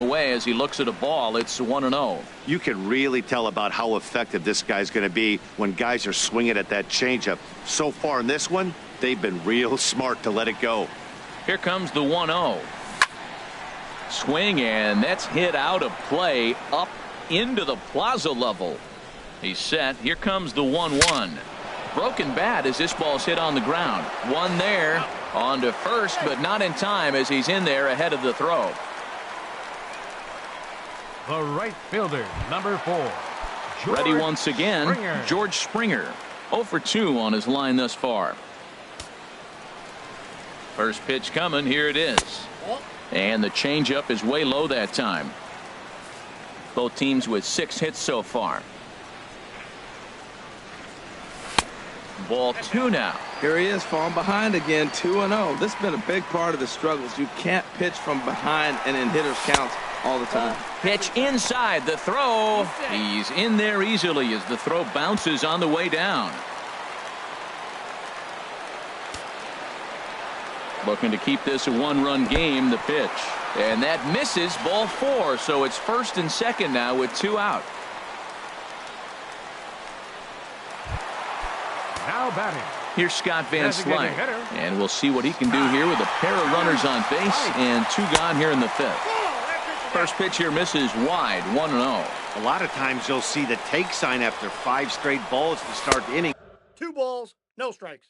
away as he looks at a ball. It's 1-0. You can really tell about how effective this guy's going to be when guys are swinging at that changeup. So far in this one, they've been real smart to let it go. Here comes the 1-0. Swing, and that's hit out of play up into the plaza level. He's set. Here comes the 1-1. Broken bat as this ball's hit on the ground. One there on to first, but not in time as he's in there ahead of the throw. The right fielder, number 4. Ready once again, George Springer. 0 for 2 on his line thus far. First pitch coming. Here it is. And the changeup is way low that time. Both teams with 6 hits so far. Ball 2 now. Here he is, falling behind again, 2-0. This has been a big part of the struggles. You can't pitch from behind and in hitters' counts all the time. Pitch inside the throw. He's in there easily as the throw bounces on the way down. Looking to keep this a 1-run game. The pitch, and that misses. Ball 4, so it's first and second now with 2 out. Now batting. Here's Scott Van Slyke, and we'll see what he can do here with a pair of runners on base and 2 gone here in the 5th. First pitch here misses wide, 1-0. A lot of times you'll see the take sign after 5 straight balls to start the inning. 2 balls, no strikes.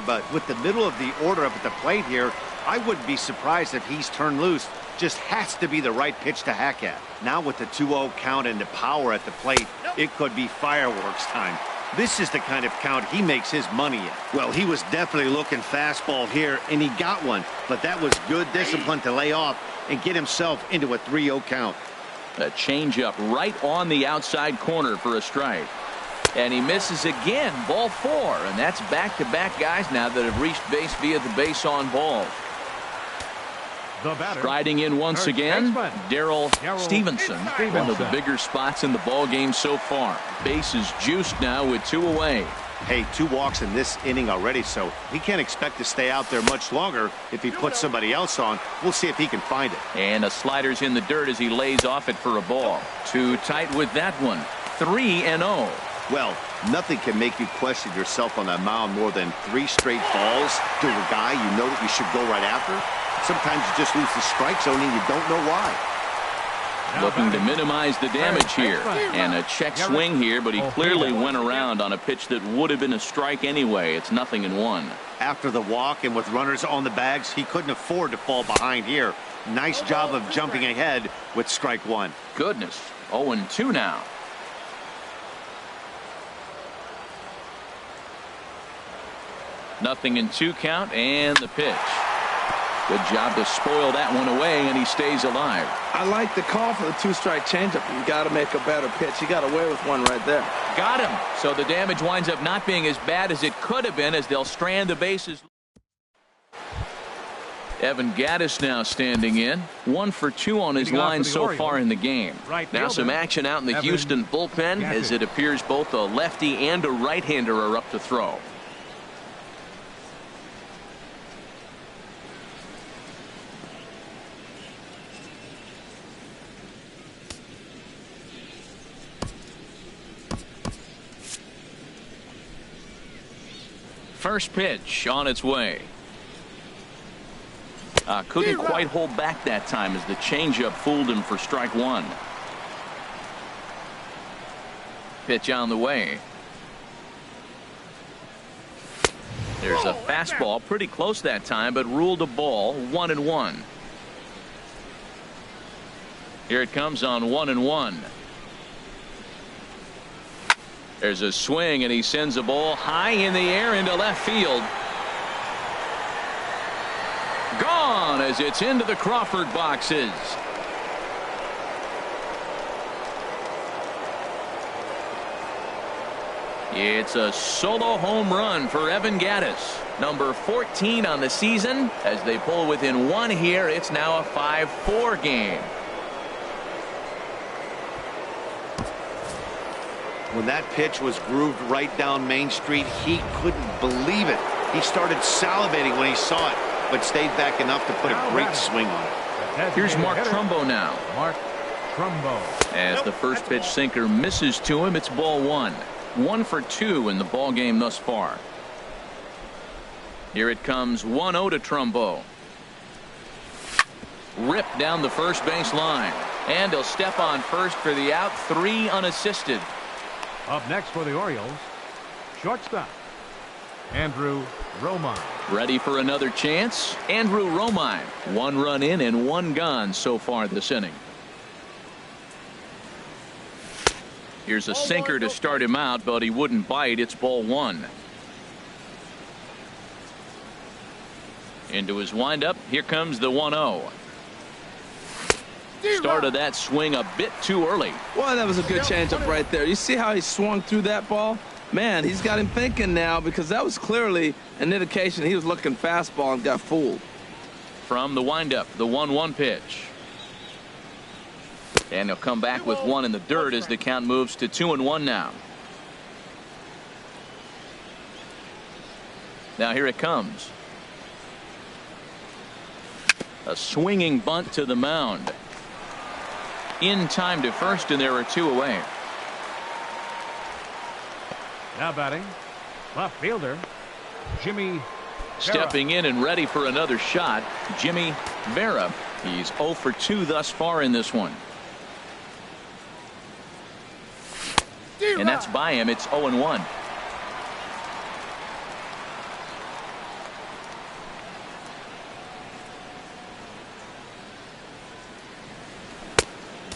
But with the middle of the order up at the plate here, I wouldn't be surprised if he's turned loose. Just has to be the right pitch to hack at. Now with the 2-0 count and the power at the plate, it could be fireworks time. This is the kind of count he makes his money in. Well, he was definitely looking fastball here, and he got one. But that was good discipline to lay off and get himself into a 3-0 count. A changeup right on the outside corner for a strike. And he misses again. Ball 4, and that's back-to-back guys now that have reached base via the base on balls. Striding in once again, Darrell Stevenson, one of the bigger spots in the ball game so far. Base is juiced now with 2 away. Hey, 2 walks in this inning already, so he can't expect to stay out there much longer if he puts somebody else on. We'll see if he can find it. And a slider's in the dirt as he lays off it for a ball. Too tight with that one. 3-0. Well, nothing can make you question yourself on that mound more than 3 straight balls to a guy you know that you should go right after. Sometimes you just lose the strike zone and you don't know why. Looking to minimize the damage here. And a check swing here, but he clearly went around on a pitch that would have been a strike anyway. It's 0-1. After the walk and with runners on the bags, he couldn't afford to fall behind here. Nice job of jumping ahead with strike 1. Goodness. 0-2 now. Nothing in 2 count, and the pitch. Good job to spoil that one away, and he stays alive. I like the call for the 2-strike changeup. You got to make a better pitch. He got away with one right there. Got him. So the damage winds up not being as bad as it could have been as they'll strand the bases. Evan Gattis now standing in. 1 for 2 on his line so far in the game. Now some action out in the Houston bullpen as it appears both a lefty and a right-hander are up to throw. First pitch on its way. Couldn't quite hold back that time as the changeup fooled him for strike 1. Pitch on the way. There's a fastball pretty close that time, but ruled a ball. 1-1. Here it comes on 1-1. There's a swing, and he sends a ball high in the air into left field. Gone as it's into the Crawford boxes. It's a solo home run for Evan Gattis, number 14 on the season. As they pull within one here, it's now a 5-4 game. When that pitch was grooved right down Main Street, he couldn't believe it. He started salivating when he saw it, but stayed back enough to put a great swing on it. Here's Mark Trumbo now. Mark Trumbo. As the first pitch sinker misses to him, it's ball one. 1 for 2 in the ball game thus far. Here it comes, 1-0 to Trumbo. Ripped down the first base line, and he'll step on first for the out, 3 unassisted. Up next for the Orioles, shortstop, Andrew Romine. Ready for another chance? Andrew Romine. 1 run in and 1 gone so far this inning. Here's a sinker to start him out, but he wouldn't bite. It's ball 1. Into his windup. Here comes the 1-0. Started that swing a bit too early. Well, that was a good changeup right there. You see how he swung through that ball? Man, he's got him thinking now, because that was clearly an indication he was looking fastball and got fooled. From the windup, the 1-1 pitch. And he'll come back with 1 in the dirt as the count moves to 2-1 now. Now here it comes. A swinging bunt to the mound. In time to first, and there are 2 away. Now batting, left fielder, Jimmy Stepping in and ready for another shot, Jimmy Vera. He's 0 for 2 thus far in this one. And that's by him. It's 0-1.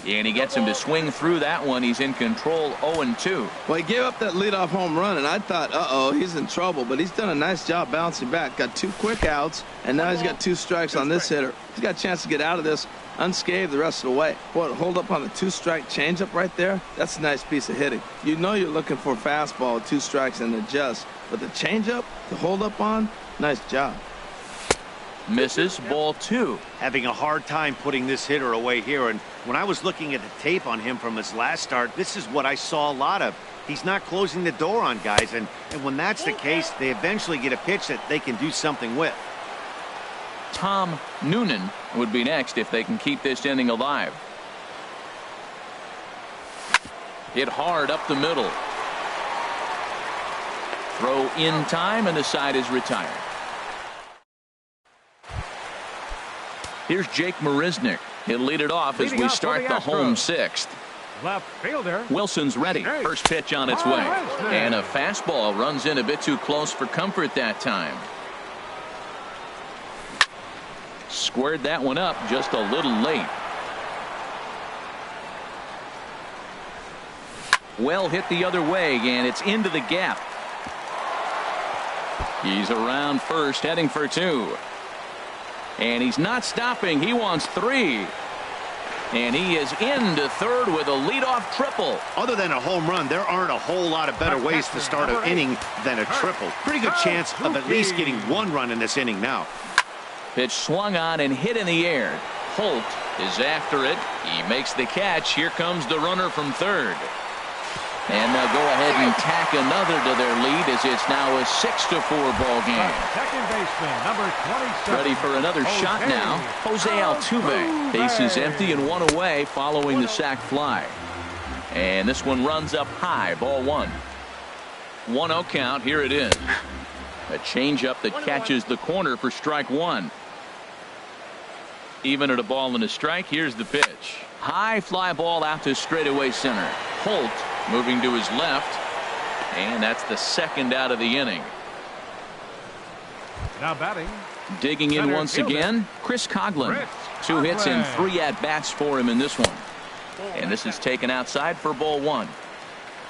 And he gets him to swing through that one. He's in control, 0-2. Well, he gave up that leadoff home run, and I thought, uh-oh, he's in trouble. But he's done a nice job bouncing back. Got 2 quick outs, and now he's got 2 strikes on this hitter. He's got a chance to get out of this unscathed the rest of the way. Boy, hold up on the 2-strike changeup right there. That's a nice piece of hitting. You know you're looking for a fastball with 2 strikes and adjust. But the changeup, the hold up on, nice job. Misses, ball 2. Having a hard time putting this hitter away here. And when I was looking at the tape on him from his last start, this is what I saw a lot of. He's not closing the door on guys. And when that's the case, they eventually get a pitch that they can do something with. Tom Noonan would be next if they can keep this inning alive. Hit hard up the middle. Throw in time, and the side is retired. Here's Jake Marisnick. He'll lead it off as we start the home 6th. Left fielder. Wilson's ready. First pitch on its way. And a fastball runs in a bit too close for comfort that time. Squared that one up just a little late. Well hit the other way, and it's into the gap. He's around first, heading for 2. And he's not stopping. He wants 3. And he is into third with a leadoff triple. Other than a home run, there aren't a whole lot of better ways to start an inning than a triple. Pretty good chance of at least getting 1 run in this inning now. Pitch swung on and hit in the air. Holt is after it. He makes the catch. Here comes the runner from third. And they'll go ahead and tack another to their lead as it's now a 6-4 ball game. Second baseman, number 27. Ready for another shot now. Jose Altuve. Base is empty and 1 away following the sac fly. And this one runs up high. Ball 1. 1-0 count. Here it is. A changeup that catches the corner for strike 1. Even at a ball and a strike, here's the pitch. High fly ball out to straightaway center. Holt moving to his left, and that's the 2nd out of the inning. Now batting. Digging in once again, Chris Coghlan. 2 hits and 3 at-bats for him in this one. And this is taken outside for ball 1.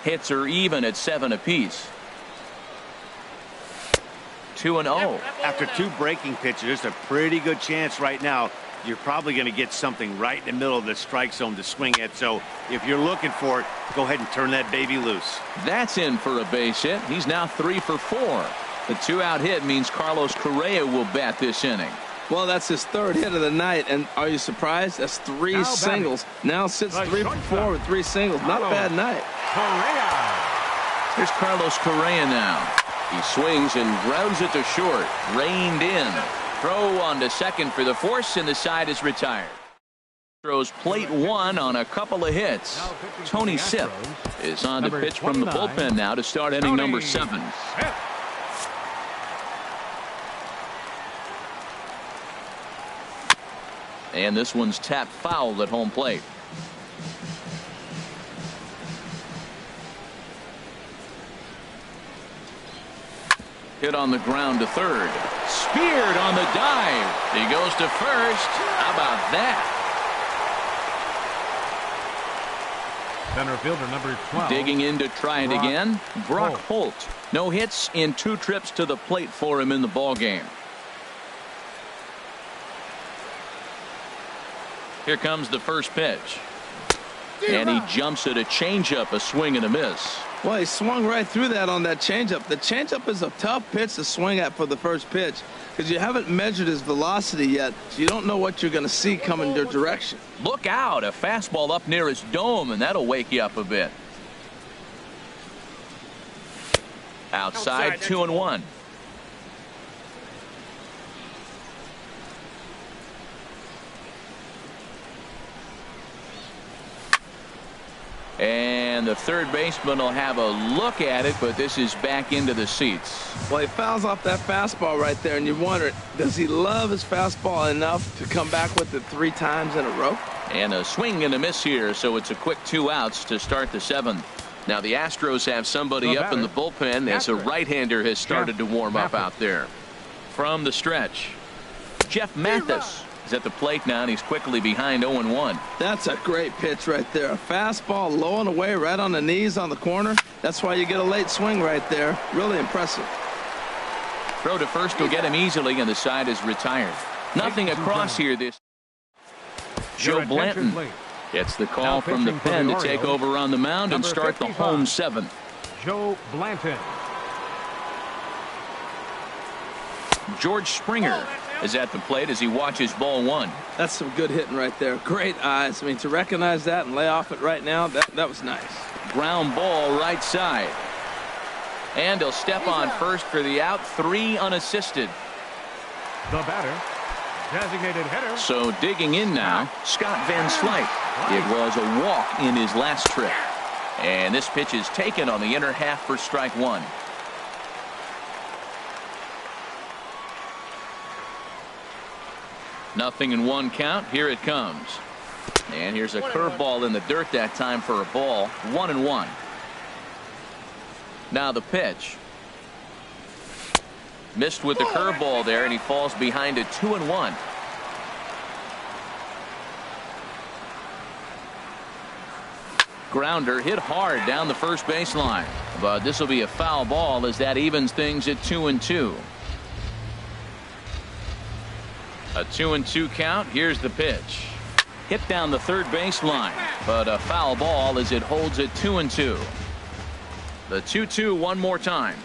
Hits are even at 7 apiece. 2-0. After 2 breaking pitches, there's a pretty good chance right now you're probably going to get something right in the middle of the strike zone to swing at. So if you're looking for it, go ahead and turn that baby loose. That's in for a base hit. He's now 3 for 4. The 2-out hit means Carlos Correa will bat this inning. Well, that's his 3rd hit of the night, and are you surprised? That's 3 singles. Now sits 3 for 4 with 3 singles. Not a bad night. Correa. Here's Carlos Correa now. He swings and grounds it to short. Reined in. Throw on to second for the force, and the side is retired. Throws plate 1 on a couple of hits. Tony Sipp is on to pitch from the bullpen now to start inning number 7. And this one's tapped foul at home plate. Hit on the ground to third. Speared on the dive. He goes to first. How about that? Center fielder number 12. Digging in to try it again. Brock Holt. No hits in 2 trips to the plate for him in the ball game. Here comes the first pitch. And he jumps at a changeup, a swing and a miss. Well, he swung right through that on that changeup. The changeup is a tough pitch to swing at for the first pitch because you haven't measured his velocity yet, so you don't know what you're going to see coming your direction. Look out, a fastball up near his dome, and that'll wake you up a bit. Outside 2-1. And the third baseman will have a look at it, but this is back into the seats. Well, he fouls off that fastball right there, and you wonder, does he love his fastball enough to come back with it 3 times in a row? And a swing and a miss here, so it's a quick 2 outs to start the 7th. Now the Astros have somebody up in the bullpen as a right-hander has started to warm up out there. From the stretch, Jeff Mathis is at the plate now, and he's quickly behind 0-1. That's a great pitch right there. A fastball low and away right on the knees on the corner. That's why you get a late swing right there. Really impressive. Throw to first will get him easily, and the side is retired. Nothing across here. This Joe Blanton gets the call from the pen to take over on the mound and start the home 7th. Joe Blanton. George Springer is at the plate as he watches ball 1. That's some good hitting right there. Great eyes. I mean, to recognize that and lay off it right now, that was nice. Ground ball right side. And he'll step on first for the out. 3 unassisted. The batter, designated hitter. So digging in now, Scott Van Slyke. It was a walk in his last trip. And this pitch is taken on the inner half for strike 1. Nothing in 1 count. Here it comes. And here's a curveball in the dirt that time for a ball. 1-1. Now the pitch. Missed with the curveball there, and he falls behind it. 2-1. Grounder hit hard down the first baseline, but this will be a foul ball as that evens things at 2-2. A 2-2 count. Here's the pitch. Hit down the third baseline, but a foul ball as it holds at 2-2. The 2-2 one more time.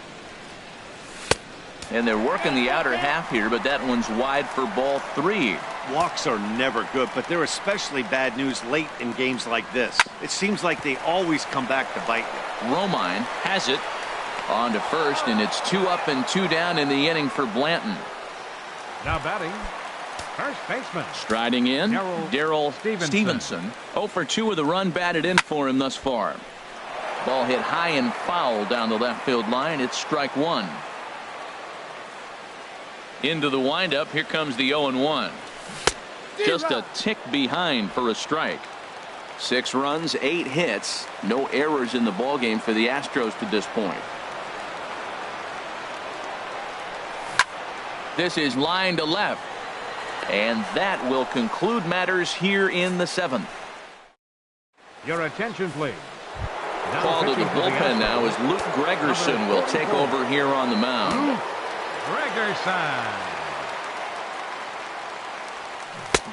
And they're working the outer half here, but that one's wide for ball 3. Walks are never good, but they're especially bad news late in games like this. It seems like they always come back to bite you. Romine has it on to first, and it's 2 up and 2 down in the inning for Blanton. Now batting, first baseman. Striding in, Darrell Stevenson. 0 for 2 with a run batted in for him thus far. Ball hit high and foul down the left field line. It's strike 1. Into the windup. Here comes the 0-1. Just a tick behind for a strike. 6 runs, 8 hits. No errors in the ballgame for the Astros to this point. This is line to left. And that will conclude matters here in the 7th. Your attention, please. Call to the bullpen now as Luke Gregerson will take over here on the mound. Gregerson.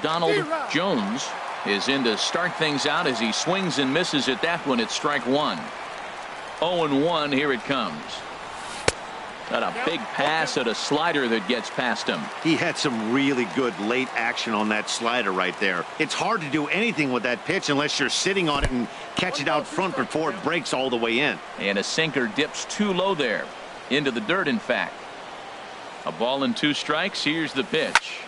Donald Jones is in to start things out as he swings and misses at that one. It's strike one. 0-1. Here it comes. Got a big pass at a slider that gets past him. He had some really good late action on that slider right there. It's hard to do anything with that pitch unless you're sitting on it and catch it out front before it breaks all the way in. And a sinker dips too low there. Into the dirt, in fact. A ball and 2 strikes. Here's the pitch.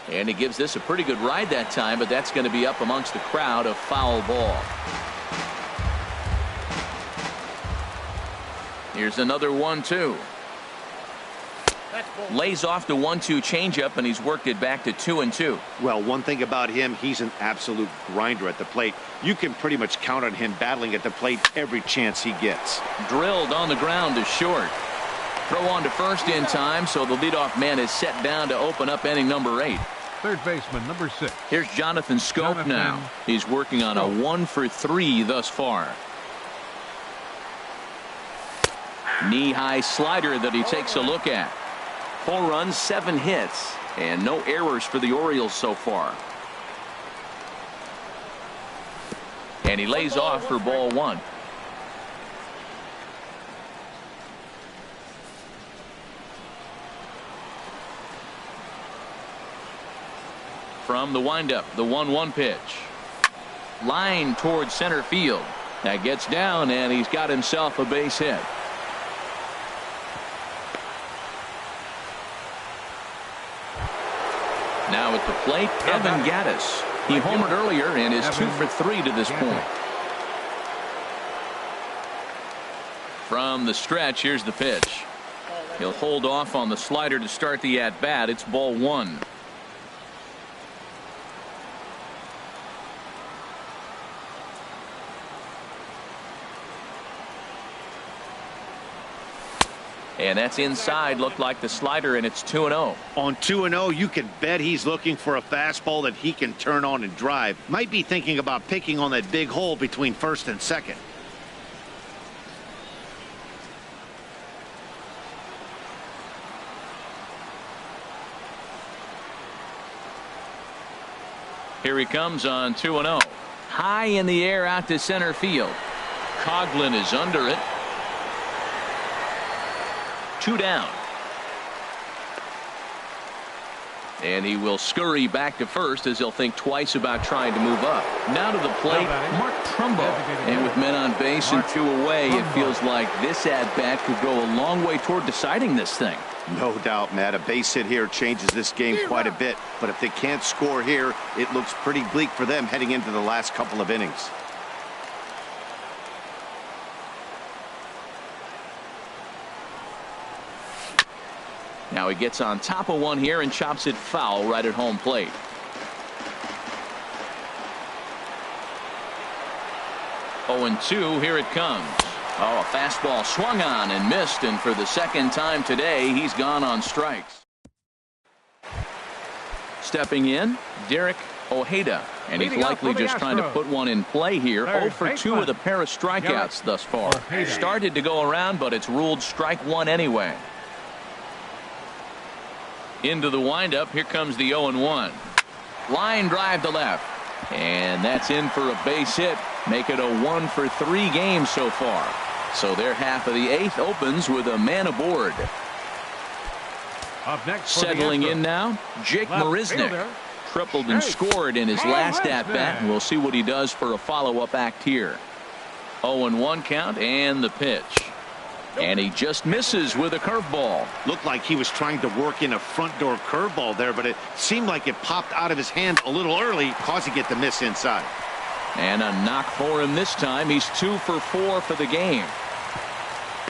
And he gives this a pretty good ride that time, but that's going to be up amongst the crowd. A foul ball. Here's another 1-2. Lays off the 1-2 changeup, and he's worked it back to 2-2. Well, one thing about him, he's an absolute grinder at the plate. You can pretty much count on him battling at the plate every chance he gets. Drilled on the ground to short. Throw on to first in time, so the leadoff man is set down to open up inning number 8. Third baseman, number 6. Here's Jonathan Scope now. He's working on a 1-for-3 thus far. Knee-high slider that he takes a look at. 4 runs, 7 hits, and no errors for the Orioles so far. And he lays off for ball 1. From the windup, the 1-1 pitch. Line towards center field. That gets down, and he's got himself a base hit. Now at the plate, Evan Gattis. He homered earlier and is 2-for-3 to this point. From the stretch, here's the pitch. He'll hold off on the slider to start the at-bat. It's ball 1. And that's inside. Looked like the slider, and it's 2-0. On 2-0, you can bet he's looking for a fastball that he can turn on and drive. Might be thinking about picking on that big hole between first and second. Here he comes on 2-0. High in the air out to center field. Coughlin is under it. 2 down. And he will scurry back to first as he'll think twice about trying to move up. Now to the plate, Mark Trumbo. And with men on base and 2 away, it feels like this at-bat could go a long way toward deciding this thing. No doubt, Matt. A base hit here changes this game quite a bit. But if they can't score here, it looks pretty bleak for them heading into the last couple of innings. Now he gets on top of one here and chops it foul right at home plate. Oh, and 2, here it comes. Oh, a fastball swung on and missed, and for the second time today, he's gone on strikes. Stepping in, Derek Ojeda, and he's likely just trying to put one in play here. 0 for 2 with a pair of strikeouts thus far. Started to go around, but it's ruled strike 1 anyway. Into the windup, here comes the 0-1. Line drive to left. And that's in for a base hit. Make it a 1-for-3 game so far. So their half of the 8th opens with a man aboard. Up next settling in now, Jake Marisnick. Tripled and scored in his last at-bat. We'll see what he does for a follow-up act here. 0-1 count and the pitch. And he just misses with a curveball. Looked like he was trying to work in a front door curveball there, but it seemed like it popped out of his hand a little early, causing it to miss inside. And a knock for him this time. He's 2 for 4 for the game.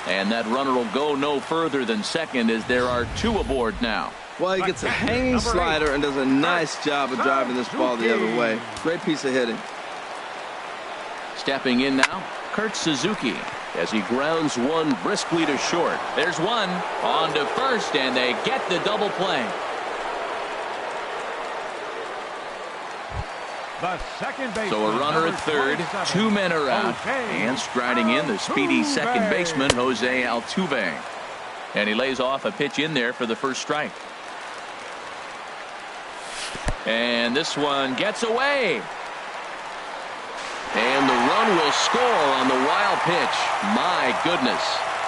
And that runner will go no further than second as there are 2 aboard now. Well, he gets a hanging slider and does a nice job of driving this ball the other way. Great piece of hitting. Stepping in now, Kurt Suzuki, as he grounds one briskly to short. There's one on to first, and they get the double play. The second baseman, so a runner at third, 2 men are out, and striding in the speedy second baseman, Jose Altuve. And he lays off a pitch in there for the first strike. And this one gets away. And the run will score on the wild pitch. My goodness.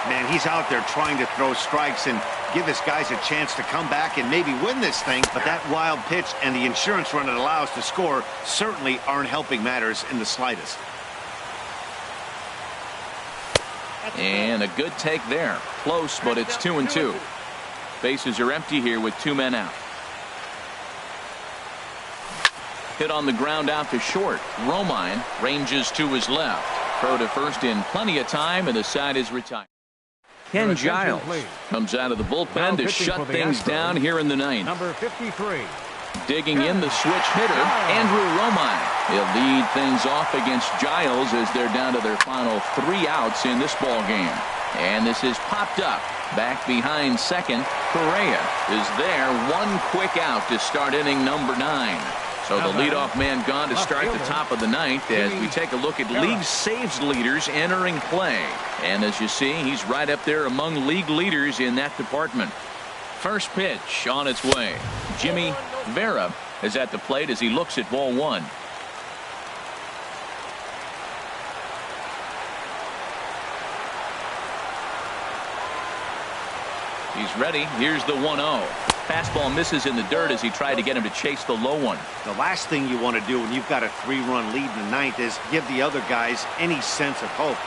Man, he's out there trying to throw strikes and give his guys a chance to come back and maybe win this thing. But that wild pitch and the insurance run it allows to score certainly aren't helping matters in the slightest. And a good take there. Close, but it's 2-2. Bases are empty here with 2 men out. Hit on the ground out to short. Romine ranges to his left. Throw to first in plenty of time, and the side is retired. Ken Giles comes out of the bullpen to shut things down here in the ninth. Number 53. Digging in the switch hitter, Andrew Romine. He'll lead things off against Giles as they're down to their final 3 outs in this ball game. And this is popped up. Back behind second, Correa is there. 1 quick out to start inning number 9. So the leadoff man gone to start the top of the ninth as we take a look at league saves leaders entering play. And as you see, he's right up there among league leaders in that department. First pitch on its way. Jimmy Vera is at the plate as he looks at ball 1. He's ready. Here's the 1-0. Fastball misses in the dirt as he tried to get him to chase the low one. The last thing you want to do when you've got a 3-run lead in the ninth is give the other guys any sense of hope.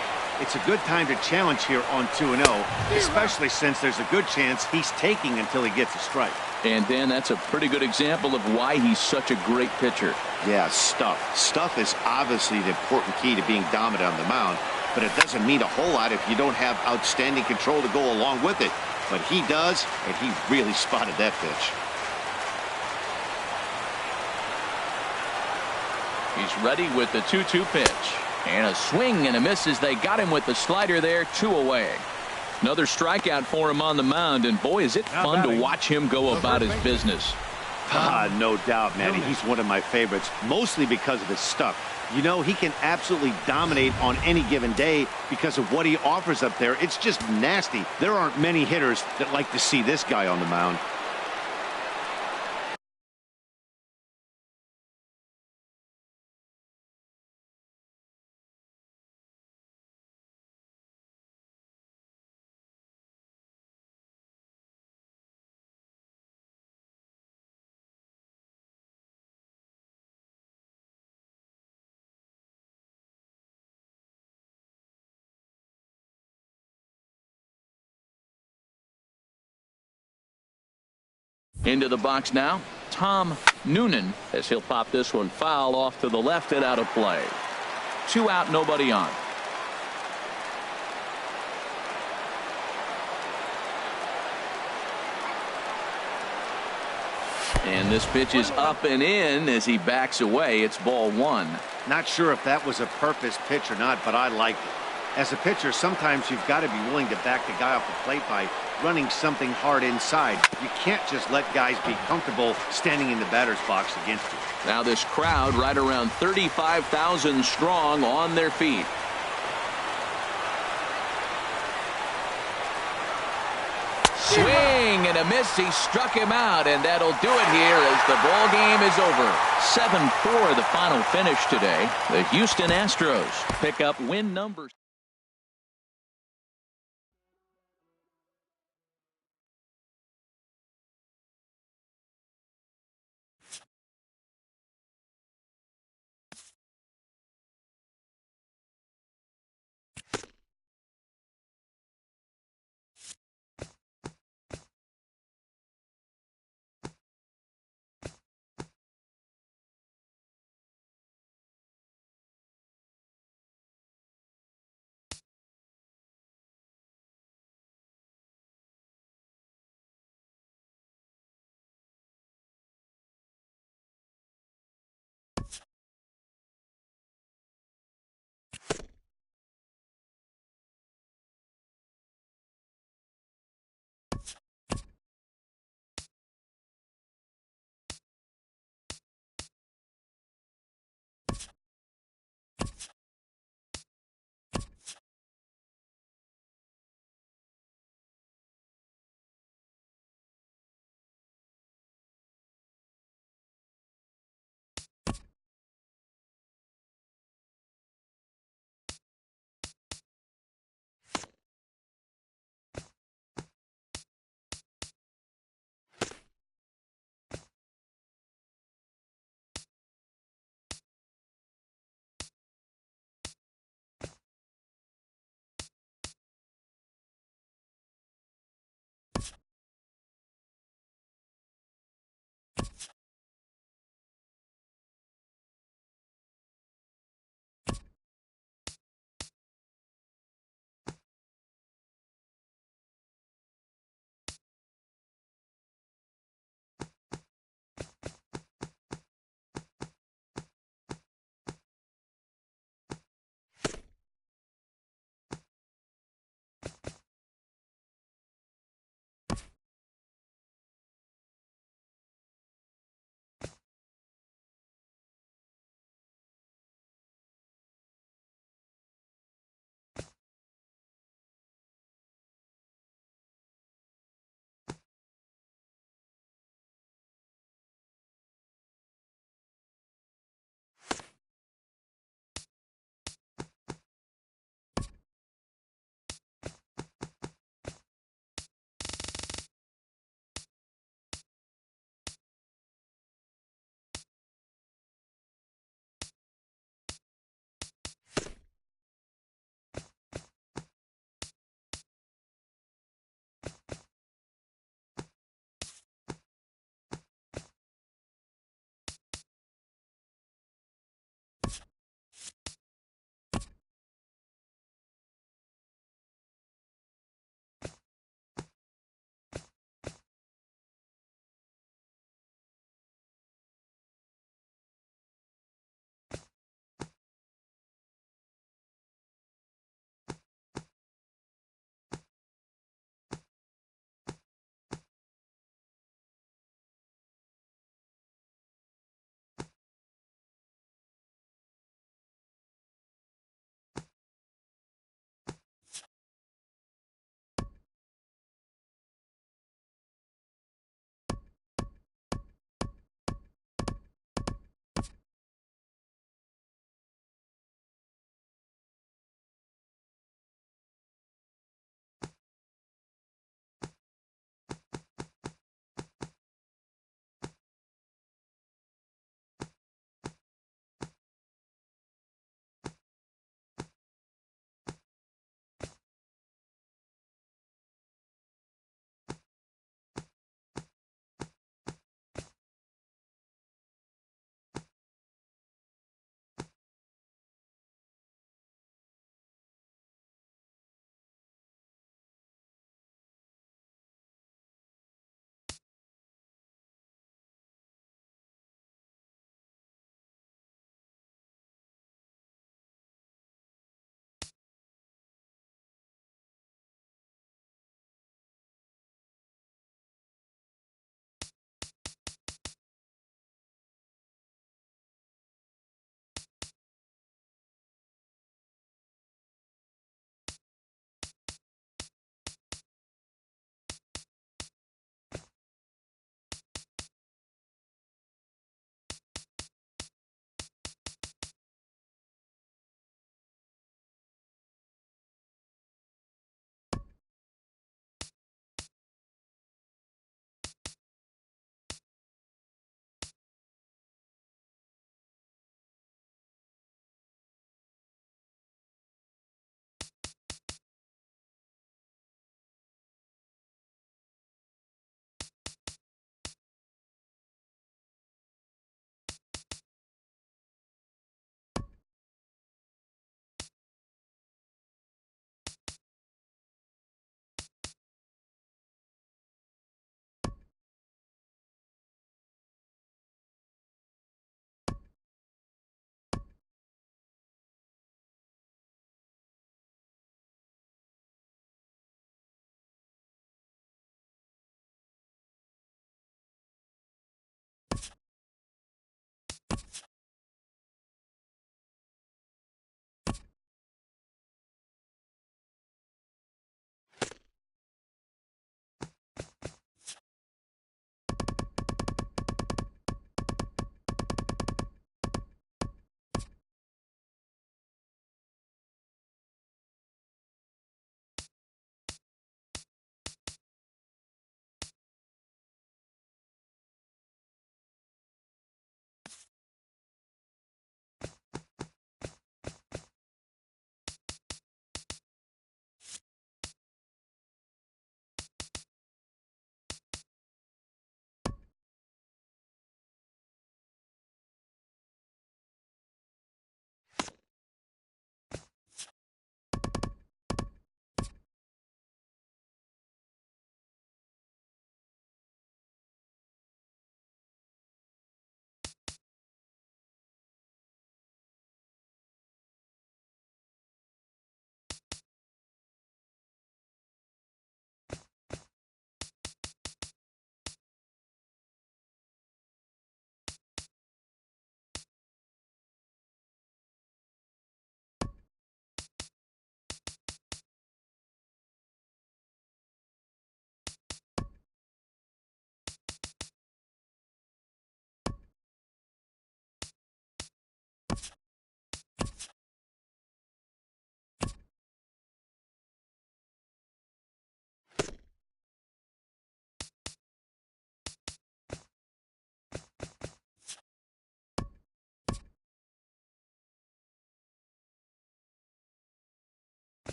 It's a good time to challenge here on 2-0, especially since there's a good chance he's taking until he gets a strike. And Dan, that's a pretty good example of why he's such a great pitcher. Yeah, stuff. Stuff is obviously the important key to being dominant on the mound, but it doesn't mean a whole lot if you don't have outstanding control to go along with it. But he does, and he really spotted that pitch. He's ready with the 2-2 pitch. And a swing and a miss as they got him with the slider there, 2 away. Another strikeout for him on the mound, and boy, is it fun to watch him go about his business. No doubt, Matty. He's one of my favorites, mostly because of his stuff. You know, he can absolutely dominate on any given day because of what he offers up there. It's just nasty. There aren't many hitters that like to see this guy on the mound. Into the box now, Tom Noonan, as he'll pop this one foul off to the left and out of play. 2 out, nobody on. And this pitch is up and in as he backs away. It's ball 1. Not sure if that was a purpose pitch or not, but I liked it. As a pitcher, sometimes you've got to be willing to back the guy off the plate by running something hard inside. You can't just let guys be comfortable standing in the batter's box against you. Now this crowd right around 35,000 strong on their feet. Swing and a miss. He struck him out, and that'll do it here as the ball game is over. 7-4 the final finish today. The Houston Astros pick up win number